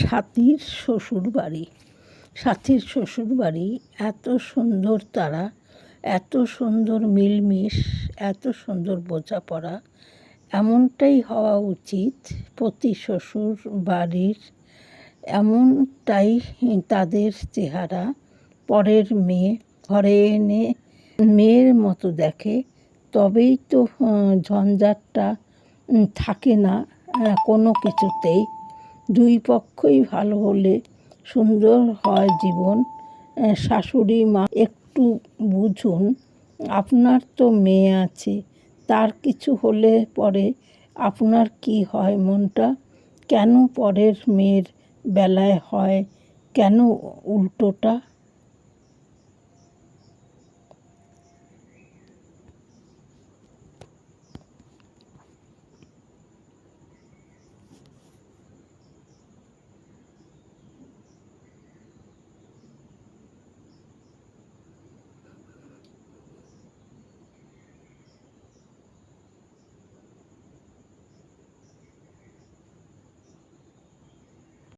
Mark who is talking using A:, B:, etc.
A: সাথীর শ্বশুরবাড়ি। সাথীর শ্বশুরবাড়ি এত সুন্দর, তারা এত সুন্দর মিলমিশ, এত সুন্দর বোঝাপড়া। এমনটাই হওয়া উচিত প্রতি শ্বশুর বাড়ির। এমনটাই তাদের চেহারা। পরের মেয়ে ঘরে এনে মেয়ের মতো দেখে, তবেই তো ঝঞ্ঝাটটা থাকে না কোনো কিছুতেই। দুই পক্ষই ভালো হলে সুন্দর হয় জীবন। শাশুড়ি মা একটু বুঝুন, আপনার তো মেয়ে আছে, তার কিছু হলে পরে আপনার কি হয় মনটা? কেন পরের মেয়ের বেলায় হয়, কেন উল্টোটা?